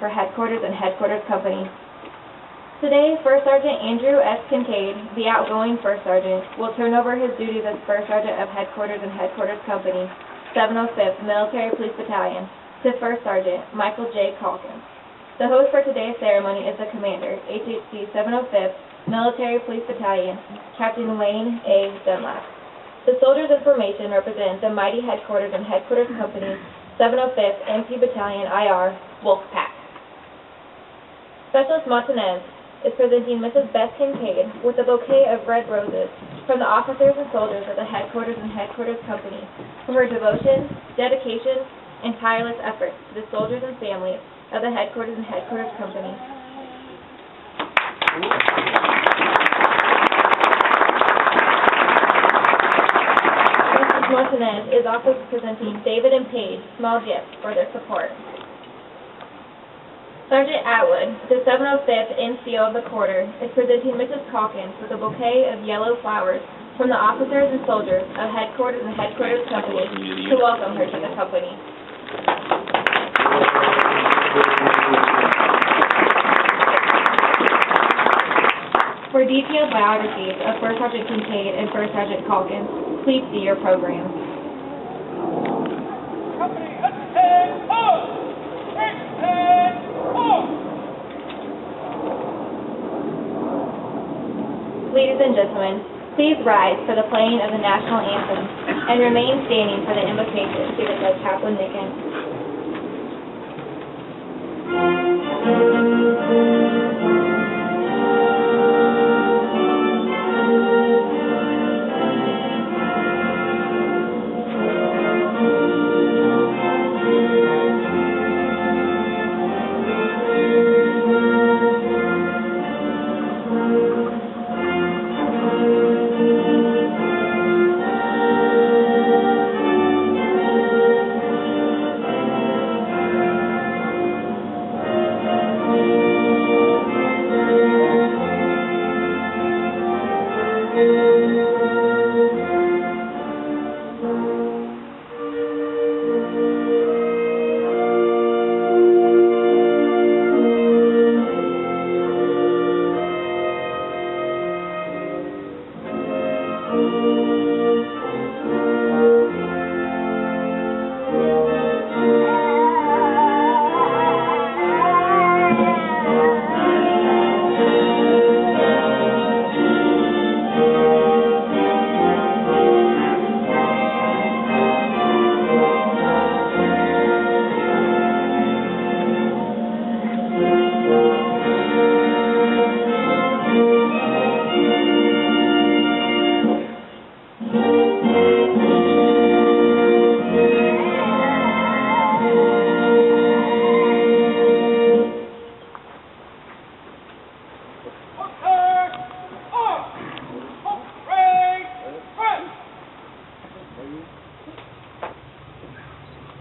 for Headquarters and Headquarters Company. Today, First Sergeant Andrew S. Kincaid, the outgoing First Sergeant, will turn over his duties as First Sergeant of Headquarters and Headquarters Company, 705th Military Police Battalion, to First Sergeant Michael J. Calkins. The host for today's ceremony is the Commander, HHC 705th Military Police Battalion, Captain Wayne A. Dunlap. The soldier's information represents the mighty Headquarters and Headquarters Company, 705th MP Battalion IR, Wolfpack. Specialist Martinez is presenting Mrs. Beth Kincaid with a bouquet of red roses from the officers and soldiers of the Headquarters and Headquarters Company for her devotion, dedication, and tireless efforts to the soldiers and families of the Headquarters and Headquarters Company. Mrs. Martinez is also presenting David and Paige small gifts for their support. Sergeant Atwood, the 705th NCO of the Quarter, is presenting Mrs. Calkins with a bouquet of yellow flowers from the officers and soldiers of Headquarters and Headquarters Company to welcome her to the company. For detailed biographies of First Sergeant Kincaid and First Sergeant Calkins, please see your program. Company, attend, hold! Ladies and gentlemen, please rise for the playing of the national anthem and remain standing for the invocation given by Chaplain Nicken.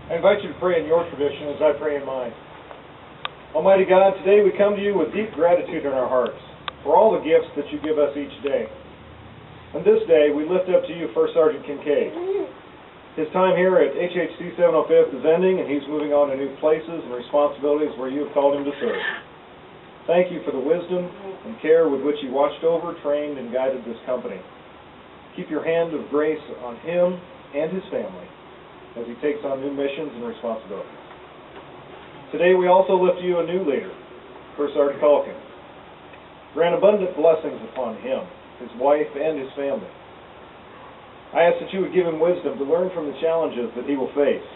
I invite you to pray in your tradition as I pray in mine. Almighty God, today we come to you with deep gratitude in our hearts for all the gifts that you give us each day. On this day, we lift up to you First Sergeant Kincaid. His time here at HHC 705th is ending, and he's moving on to new places and responsibilities where you have called him to serve. Thank you for the wisdom and care with which you watched over, trained, and guided this company. Keep your hand of grace on him and his family as he takes on new missions and responsibilities. Today we also lift to you a new leader, First Sergeant Calkins. Grant abundant blessings upon him, his wife, and his family. I ask that you would give him wisdom to learn from the challenges that he will face.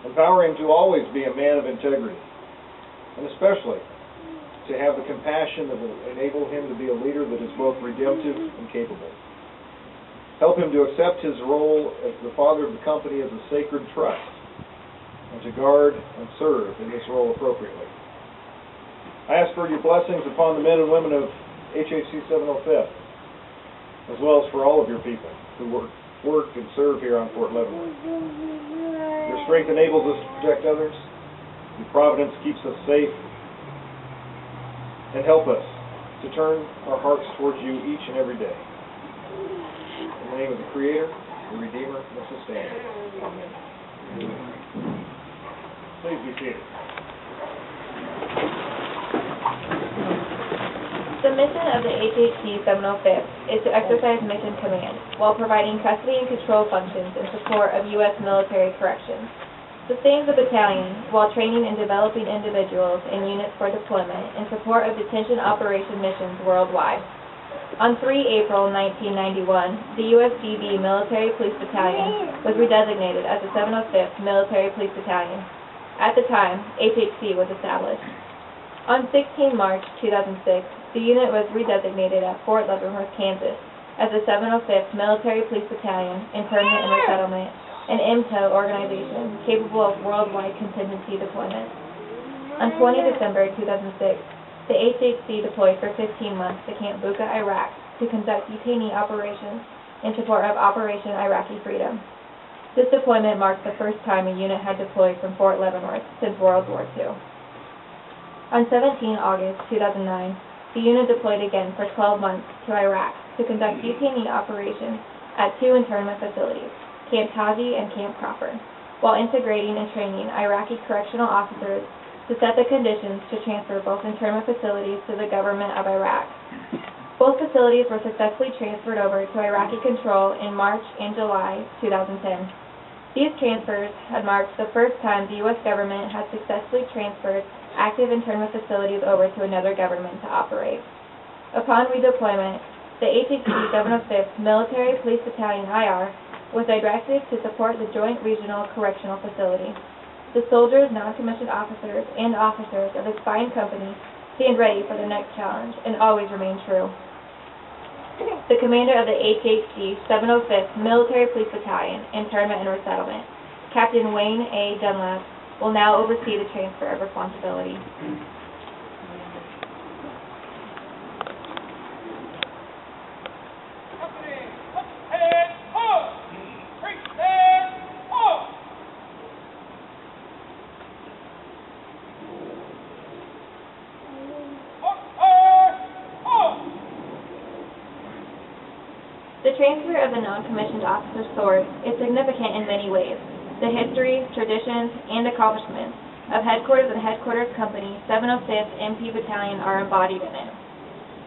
Empower him to always be a man of integrity, and especially to have the compassion that will enable him to be a leader that is both redemptive and capable. Help him to accept his role as the father of the company as a sacred trust, and to guard and serve in this role appropriately. I ask for your blessings upon the men and women of HHC 705th, as well as for all of your people who work and serve here on Fort Leavenworth. Your strength enables us to protect others, your providence keeps us safe, and help us to turn our hearts towards you each and every day. In the name of the Creator, the Redeemer, and the Sustainer. Amen. Please be seated. mission of the HHC 705th is to exercise mission command while providing custody and control functions in support of U.S. military corrections. Sustains the battalion while training and developing individuals and units for deployment in support of detention operation missions worldwide. On 3 April 1991, the USGB Military Police Battalion was redesignated as the 705th Military Police Battalion. At the time, HHC was established. On 16 March 2006, the unit was redesignated at Fort Leavenworth, Kansas, as the 705th Military Police Battalion, Internment and Resettlement, an MTO organization capable of worldwide contingency deployment. On 20 December 2006, the HHC deployed for 15 months to Camp Bucca, Iraq, to conduct detainee operations in support of Operation Iraqi Freedom. This deployment marked the first time a unit had deployed from Fort Leavenworth since World War II. On 17 August 2009, the unit deployed again for 12 months to Iraq to conduct detainee operations at two internment facilities, Camp Tazi and Camp Cropper, while integrating and training Iraqi correctional officers to set the conditions to transfer both internment facilities to the government of Iraq. Both facilities were successfully transferred over to Iraqi control in March and July 2010. These transfers had marked the first time the U.S. government had successfully transferred active internment facilities over to another government to operate. Upon redeployment, the HHC 705th Military Police Battalion IR was directed to support the Joint Regional Correctional Facility. The soldiers, non-commissioned officers, and officers of this fine company stand ready for the next challenge and always remain true. The commander of the HHC 705th Military Police Battalion, Internment and Resettlement, Captain Wayne A. Dunlap, will now oversee the transfer of responsibility. The transfer of the non-commissioned officer's sword is significant in many ways. The history, traditions, and accomplishments of Headquarters and Headquarters Company 705th MP Battalion are embodied in it.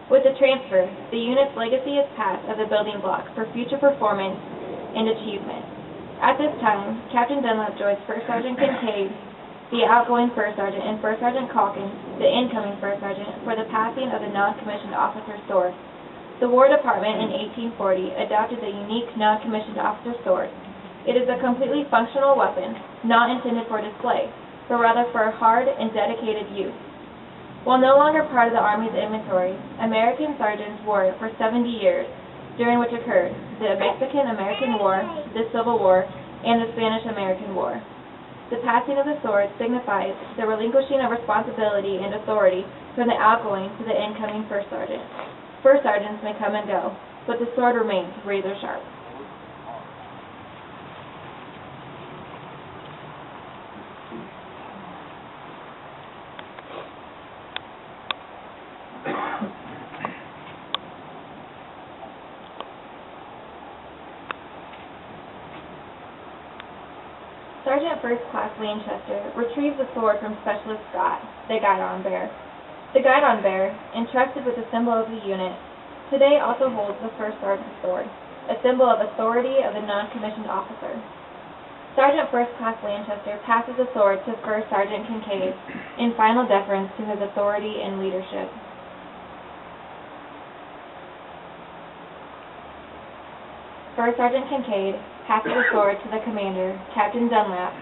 With the transfer, the unit's legacy is passed as a building block for future performance and achievement. At this time, Captain Dunlap joins First Sergeant Kincaid, the outgoing First Sergeant, and First Sergeant Calkins, the incoming First Sergeant, for the passing of the non-commissioned officer's sword. The War Department in 1840 adopted the unique non-commissioned officer sword. It is a completely functional weapon, not intended for display, but rather for hard and dedicated use. While no longer part of the Army's inventory, American sergeants wore it for 70 years, during which occurred the Mexican-American War, the Civil War, and the Spanish-American War. The passing of the sword signifies the relinquishing of responsibility and authority from the outgoing to the incoming First Sergeant. First Sergeants may come and go, but the sword remains razor sharp. Sergeant First Class Lanchester retrieves the sword from Specialist Scott, the guidon bearer. The guidon bearer, entrusted with the symbol of the unit, today also holds the First Sergeant's sword, a symbol of authority of the non-commissioned officer. Sergeant First Class Lanchester passes the sword to First Sergeant Kincaid in final deference to his authority and leadership. First Sergeant Kincaid passes the sword to the commander, Captain Dunlap,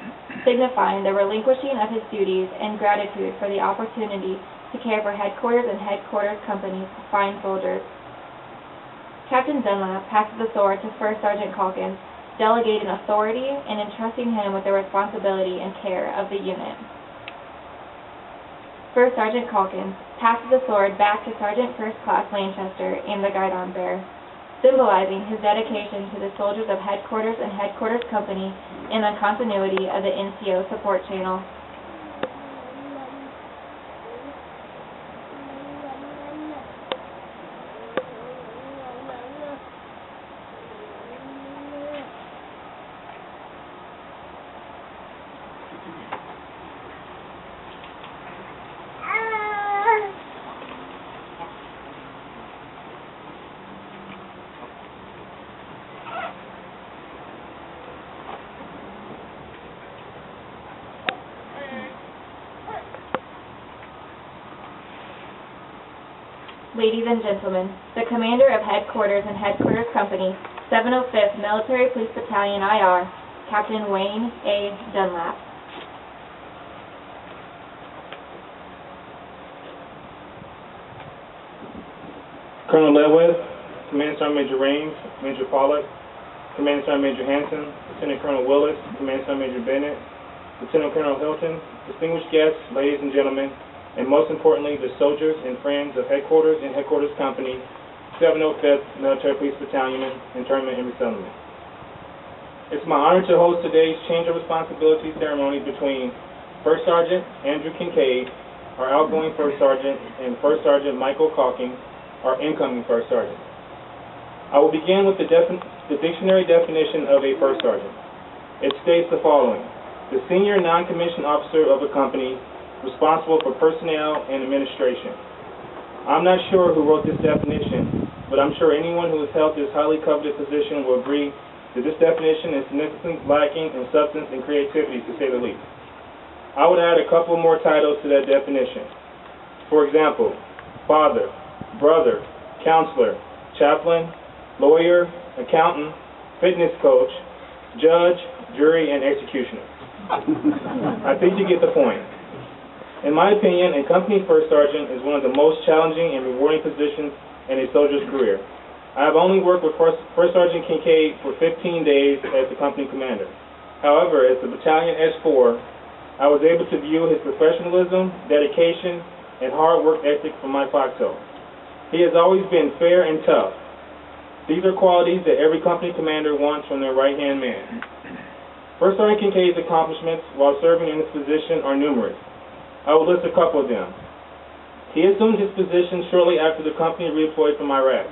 signifying the relinquishing of his duties and gratitude for the opportunity to care for Headquarters and Headquarters Company's fine soldiers. Captain Dunlap passes the sword to First Sergeant Calkins, delegating authority and entrusting him with the responsibility and care of the unit. First Sergeant Calkins passes the sword back to Sergeant First Class Lanchester and the guidon bearer, symbolizing his dedication to the soldiers of Headquarters and Headquarters Company and the continuity of the NCO support channel. ladies and gentlemen, the Commander of Headquarters and Headquarters Company, 705th Military Police Battalion IR, Captain Wayne A. Dunlap. Colonel Ledwith, Command Sergeant Major Raines, Major Pollock, Command Sergeant Major Hanson, Lieutenant Colonel Willis, Command Sergeant Major Bennett, Lieutenant Colonel Hilton, distinguished guests, ladies and gentlemen, and most importantly, the soldiers and friends of Headquarters and Headquarters Company, 705th Military Police Battalion, Internment and Resettlement. It's my honor to host today's Change of Responsibility ceremony between First Sergeant Andrew Kincaid, our outgoing First Sergeant, and First Sergeant Michael Calking, our incoming First Sergeant. I will begin with the dictionary definition of a First Sergeant. It states the following: the senior non-commissioned officer of a company responsible for personnel and administration. I'm not sure who wrote this definition, but I'm sure anyone who has held this highly coveted position will agree that this definition is significantly lacking in substance and creativity, to say the least. I would add a couple more titles to that definition. For example, father, brother, counselor, chaplain, lawyer, accountant, fitness coach, judge, jury, and executioner. I think you get the point. In my opinion, a company first sergeant is one of the most challenging and rewarding positions in a soldier's career. I have only worked with First Sergeant Kincaid for 15 days as the company commander. However, as the battalion S4, I was able to view his professionalism, dedication, and hard work ethic from my foxhole. He has always been fair and tough. These are qualities that every company commander wants from their right-hand man. First Sergeant Kincaid's accomplishments while serving in this position are numerous. I will list a couple of them. He assumed his position shortly after the company redeployed from Iraq.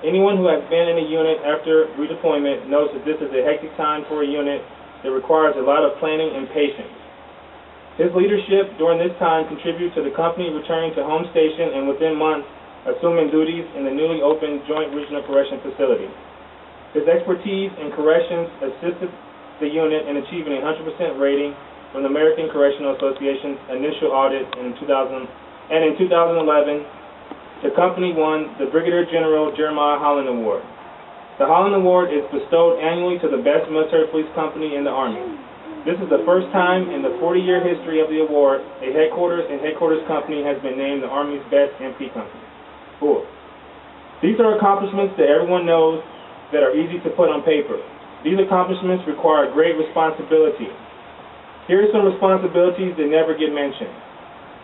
Anyone who has been in a unit after redeployment knows that this is a hectic time for a unit that requires a lot of planning and patience. His leadership during this time contributed to the company returning to home station and within months assuming duties in the newly opened Joint Regional Correction Facility. His expertise in corrections assisted the unit in achieving a 100% rating from the American Correctional Association's initial audit in 2011, the company won the Brigadier General Jeremiah Holland Award. The Holland Award is bestowed annually to the best military police company in the Army. This is the first time in the 40-year history of the award a Headquarters and Headquarters Company has been named the Army's best MP company. Cool. These are accomplishments that everyone knows that are easy to put on paper. These accomplishments require great responsibility. Here are some responsibilities that never get mentioned.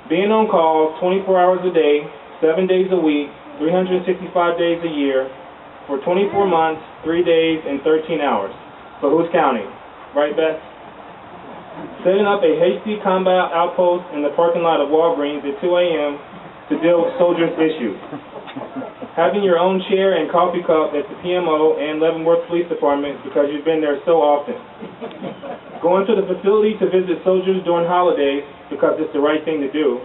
Being on call 24 hours a day, 7 days a week, 365 days a year, for 24 months, 3 days, and 13 hours. But who's counting? Right, Beth? Setting up a hasty combat outpost in the parking lot of Walgreens at 2 a.m. to deal with soldiers' issues. Having your own chair and coffee cup at the PMO and Leavenworth Police Department because you've been there so often. Going to the facility to visit soldiers during holidays because it's the right thing to do.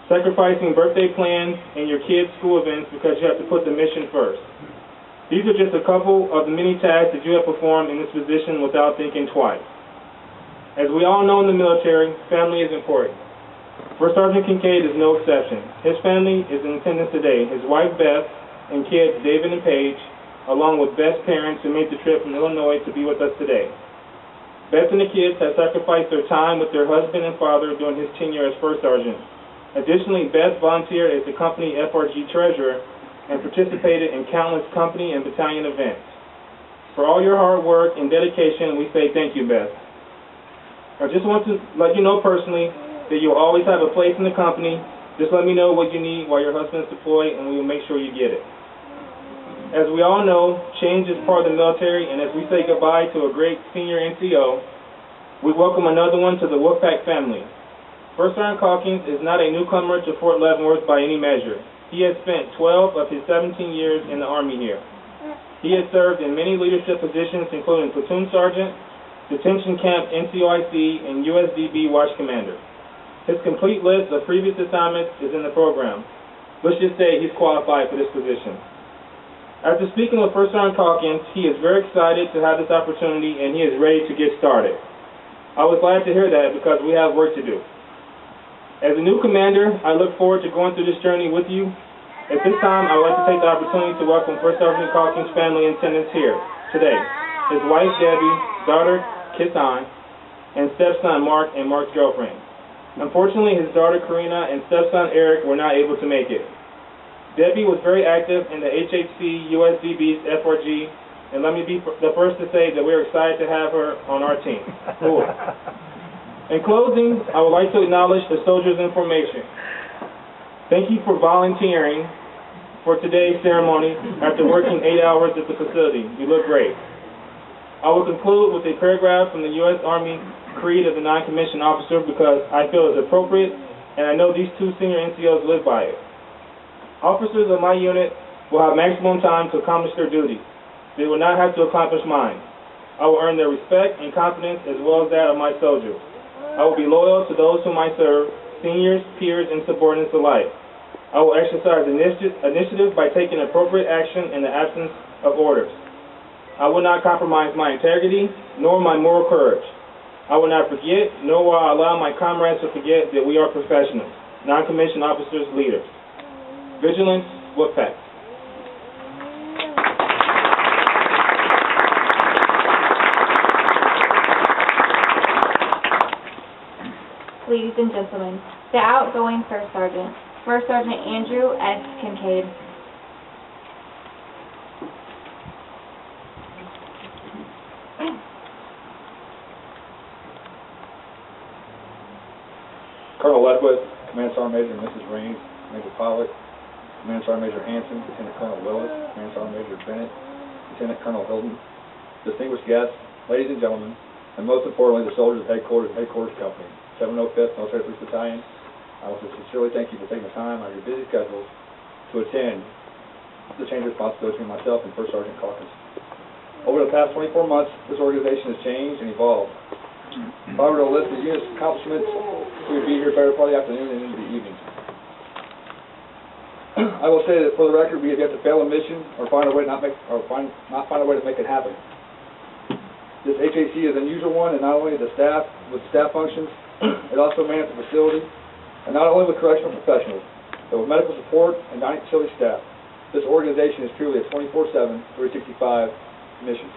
Sacrificing birthday plans and your kids' school events because you have to put the mission first. These are just a couple of the many tasks that you have performed in this position without thinking twice. As we all know in the military, family is important. First Sergeant Kincaid is no exception. His family is in attendance today. His wife, Beth, and kids, David and Paige, along with Beth's parents who made the trip from Illinois to be with us today. Beth and the kids have sacrificed their time with their husband and father during his tenure as First Sergeant. Additionally, Beth volunteered as the company FRG treasurer and participated in countless company and battalion events. For all your hard work and dedication, we say thank you, Beth. I just want to let you know personally that you'll always have a place in the company. Just let me know what you need while your husband is deployed, and we will make sure you get it. As we all know, change is part of the military, and as we say goodbye to a great senior NCO, we welcome another one to the Wolfpack family. First Sergeant Calkins is not a newcomer to Fort Leavenworth by any measure. He has spent 12 of his 17 years in the Army here. He has served in many leadership positions, including Platoon Sergeant, Detention Camp NCOIC, and USDB Watch Commander. His complete list of previous assignments is in the program. Let's just say he's qualified for this position. After speaking with First Sergeant Calkins, he is very excited to have this opportunity and he is ready to get started. I was glad to hear that because we have work to do. As a new commander, I look forward to going through this journey with you. At this time, I would like to take the opportunity to welcome First Sergeant Calkins' family in attendance here today. His wife, Debbie, daughter, Kisan, and stepson, Mark, and Mark's girlfriend. Unfortunately, his daughter, Karina, and stepson, Eric, were not able to make it. Debbie was very active in the HHC USDB's FRG, and let me be the first to say that we're excited to have her on our team. Cool. In closing, I would like to acknowledge the soldiers in formation. Thank you for volunteering for today's ceremony after working 8 hours at the facility. You look great. I will conclude with a paragraph from the U.S. Army Creed of the Non-Commissioned Officer because I feel it's appropriate, and I know these two senior NCOs live by it. Officers of my unit will have maximum time to accomplish their duties. They will not have to accomplish mine. I will earn their respect and confidence as well as that of my soldiers. I will be loyal to those whom I serve, seniors, peers, and subordinates alike. I will exercise initiative by taking appropriate action in the absence of orders. I will not compromise my integrity, nor my moral courage. I will not forget, nor will I allow my comrades to forget that we are professionals, non-commissioned officers, leaders. Vigilance with facts. Ladies and gentlemen, the outgoing First Sergeant, First Sergeant Andrew S. Kincaid. Colonel Ledwith, Command Sergeant Major Mrs. Raines, Major Pollock, Command Sergeant Major Hanson, Lieutenant Colonel Willis, Command Sergeant Major Bennett, Lieutenant Colonel Hilton, distinguished guests, ladies and gentlemen, and most importantly, the soldiers of Headquarters Company, 705th Military Police Battalion. I want to sincerely thank you for taking the time out of your busy schedules to attend the change of responsibility between myself and First Sergeant Calkins. Over the past 24 months, this organization has changed and evolved. If I were to list the unit's accomplishments, we would be here better part of the afternoon and into the evening. I will say that for the record, we have yet to fail a mission or find a way to not find a way to make it happen. This HAC is an unusual one, and not only the staff with staff functions, it also mans the facility, and not only with correctional professionals, but with medical support and dining facility staff. This organization is truly a 24/7, 365 mission.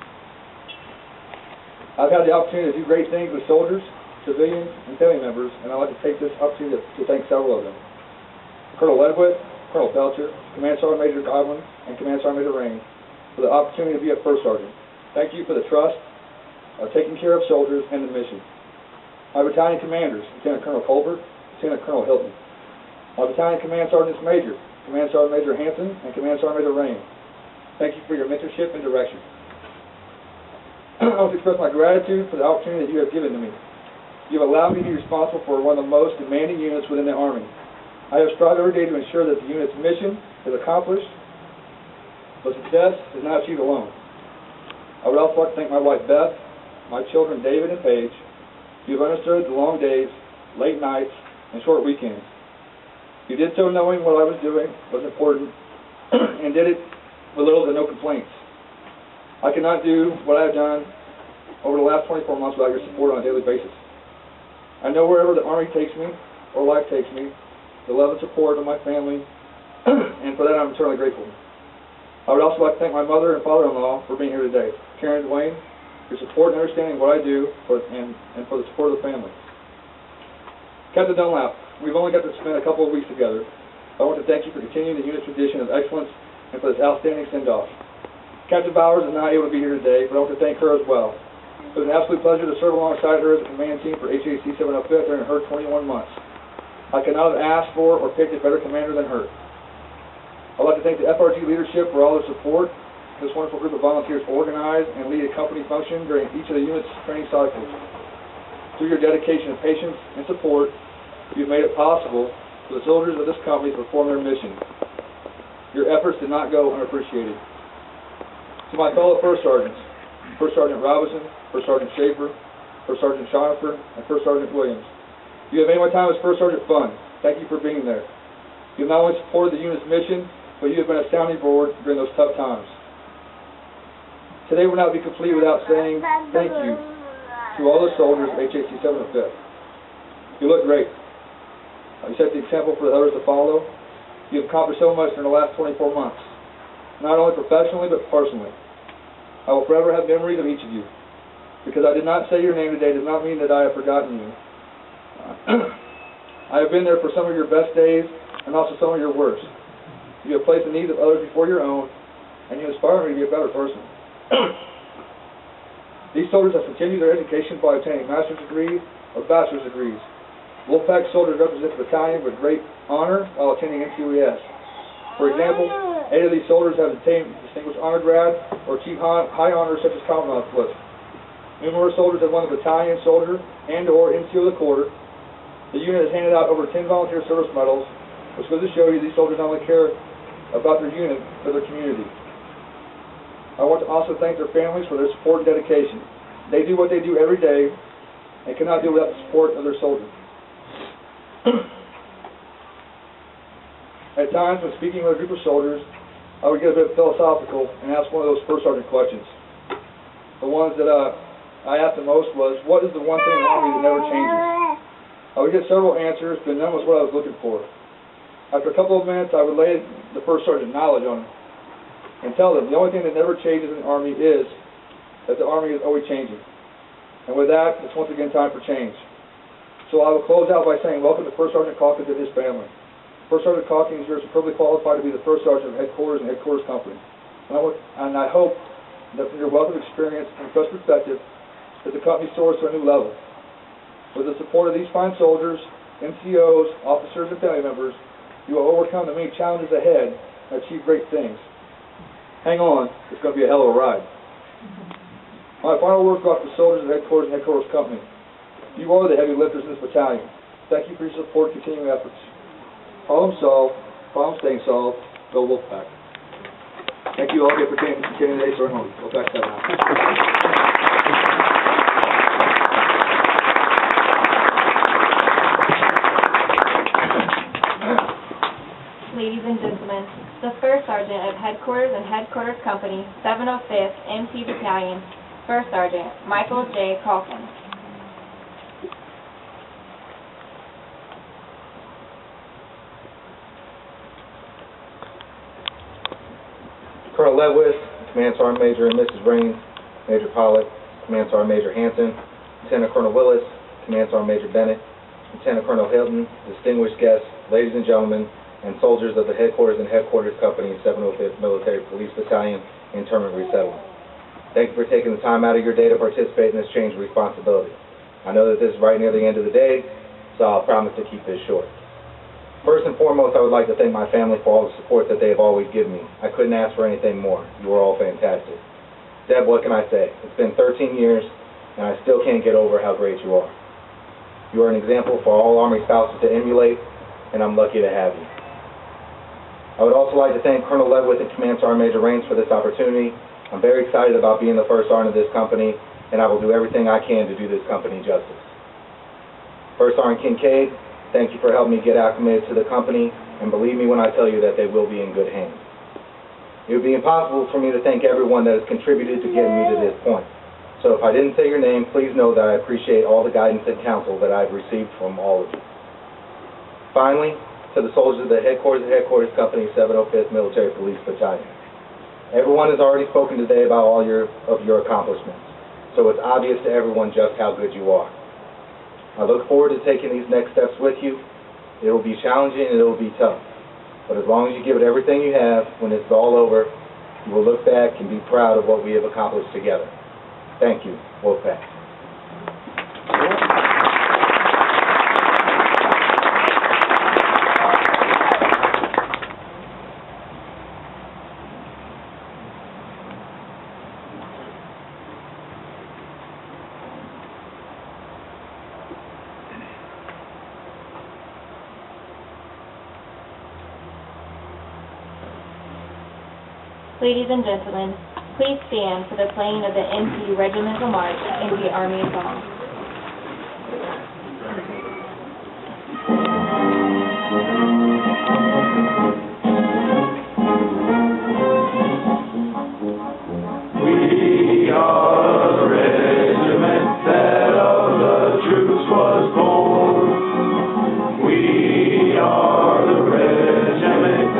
I've had the opportunity to do great things with soldiers, civilians, and family members, and I'd like to take this opportunity to thank several of them. Colonel Ledwith, Colonel Belcher, Command Sergeant Major Godwin, and Command Sergeant Major Raines for the opportunity to be a First Sergeant. Thank you for the trust of taking care of soldiers and the mission. My battalion commanders, Lieutenant Colonel Colbert, Lieutenant Colonel Hilton. My battalion Command Sergeants Major, Command Sergeant Major Hanson, and Command Sergeant Major Raines. Thank you for your mentorship and direction. I want to express my gratitude for the opportunity that you have given to me. You have allowed me to be responsible for one of the most demanding units within the Army. I have strived every day to ensure that the unit's mission is accomplished, but success is not achieved alone. I would also like to thank my wife Beth, my children David and Paige. You have understood the long days, late nights, and short weekends. You did so knowing what I was doing was important, and did it with little to no complaints. I cannot do what I have done over the last 24 months without your support on a daily basis. I know wherever the Army takes me, or life takes me, the love and support of my family, and for that I'm eternally grateful. I would also like to thank my mother and father-in-law for being here today. Karen and Dwayne, your support and understanding of what I do, and for the support of the family. Captain Dunlap, we've only got to spend a couple of weeks together. I want to thank you for continuing the unit's tradition of excellence and for this outstanding send-off. Captain Bowers is not able to be here today, but I want to thank her as well. It was an absolute pleasure to serve alongside her as a command team for HAC 705th during her 21 months. I could not have asked for or picked a better commander than her. I'd like to thank the FRG leadership for all their support. This wonderful group of volunteers organize and lead a company function during each of the unit's training cycles. Through your dedication and patience and support, you've made it possible for the soldiers of this company to perform their mission. Your efforts did not go unappreciated. To my fellow First Sergeants, First Sergeant Robinson, First Sergeant Schaefer, First Sergeant Schonifer, and First Sergeant Williams, you have made my time as First Sergeant fun. Thank you for being there. You have not only supported the unit's mission, but you have been a sounding board during those tough times. Today will not be complete without saying thank you to all the soldiers of HAC 705th. You look great. You set the example for the others to follow. You have accomplished so much in the last 24 months, not only professionally but personally. I will forever have memories of each of you. Because I did not say your name today does not mean that I have forgotten you. I have been there for some of your best days and also some of your worst. You have placed the needs of others before your own, and you inspire me to be a better person. These soldiers have continued their education by obtaining master's degrees or bachelor's degrees. Wolfpack soldiers represent the battalion with great honor while attending NCOES. For example, 8 of these soldiers have attained Distinguished Honor Grad or achieved high honors such as Commonwealth List. Numerous soldiers have won the Battalion Soldier and or NCO of the Quarter. The unit has handed out over 10 volunteer service medals, which goes to show you these soldiers not only care about their unit, but their community. I want to also thank their families for their support and dedication. They do what they do every day and cannot do without the support of their soldiers. At times, when speaking with a group of soldiers, I would get a bit philosophical and ask one of those first sergeant questions. The ones that I asked the most was, what is the one thing in the Army that never changes? I would get several answers, but none was what I was looking for. After a couple of minutes, I would lay the first sergeant knowledge on them and tell them the only thing that never changes in the Army is that the Army is always changing. And with that, it's once again time for change. So I will close out by saying, welcome to First Sergeant Calkins and his family. First Sergeant Calkins, you're superbly qualified to be the first sergeant of headquarters and headquarters company. And I hope that from your wealth of experience and fresh perspective, that the company soars to a new level. With the support of these fine soldiers, NCOs, officers, and family members, you will overcome the many challenges ahead and achieve great things. Hang on, it's going to be a hell of a ride. My final words go out to the soldiers of headquarters and headquarters company. You are the heavy lifters in this battalion. Thank you for your support and continuing efforts. Problem solved, problem staying solved, go Wolfpack. Thank you all again for attending today's ceremony. Wolfpack 7. Ladies and gentlemen, the First Sergeant of Headquarters and Headquarters Company, 705th MC Battalion, First Sergeant Michael J. Calkins. Colonel Ledwith, Command Sergeant Major and Mrs. Raines, Major Pollock, Command Sergeant Major Hanson, Lieutenant Colonel Willis, Command Sergeant Major Bennett, Lieutenant Colonel Hilton, distinguished guests, ladies and gentlemen, and soldiers of the Headquarters and Headquarters Company, 705th Military Police Battalion, Internment Resettlement. Thank you for taking the time out of your day to participate in this change of responsibility. I know that this is right near the end of the day, so I'll promise to keep this short. First and foremost, I would like to thank my family for all the support that they have always given me. I couldn't ask for anything more. You were all fantastic. Deb, what can I say? It's been 13 years, and I still can't get over how great you are. You are an example for all Army spouses to emulate, and I'm lucky to have you. I would also like to thank Colonel Ledwith and Command Sergeant Major Raines for this opportunity. I'm very excited about being the first sergeant of this company, and I will do everything I can to do this company justice. First Sergeant Kincaid, thank you for helping me get acclimated to the company, and believe me when I tell you that they will be in good hands. It would be impossible for me to thank everyone that has contributed to getting me to this point. So if I didn't say your name, please know that I appreciate all the guidance and counsel that I've received from all of you. Finally, to the soldiers of the Headquarters and Headquarters Company, 705th Military Police Battalion. Everyone has already spoken today about all of your accomplishments, so it's obvious to everyone just how good you are. I look forward to taking these next steps with you. It will be challenging and it will be tough, but as long as you give it everything you have, when it's all over, you will look back and be proud of what we have accomplished together. Thank you, Wolfpack. Ladies and gentlemen, please stand for the playing of the MC Regimental March and the Army Song. We are the regiment that of the troops was born. We are the regiment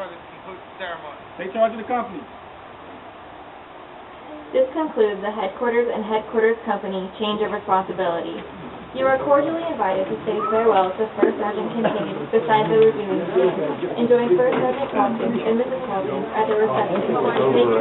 further to conclude the ceremony. Take charge of the company. This concludes the Headquarters and Headquarters Company change of responsibility. You are cordially invited to say farewell to First Sergeant Kincaid beside the review stand. Enjoy First Sergeant Calkins and Mrs. Calkins at the reception. Thank you.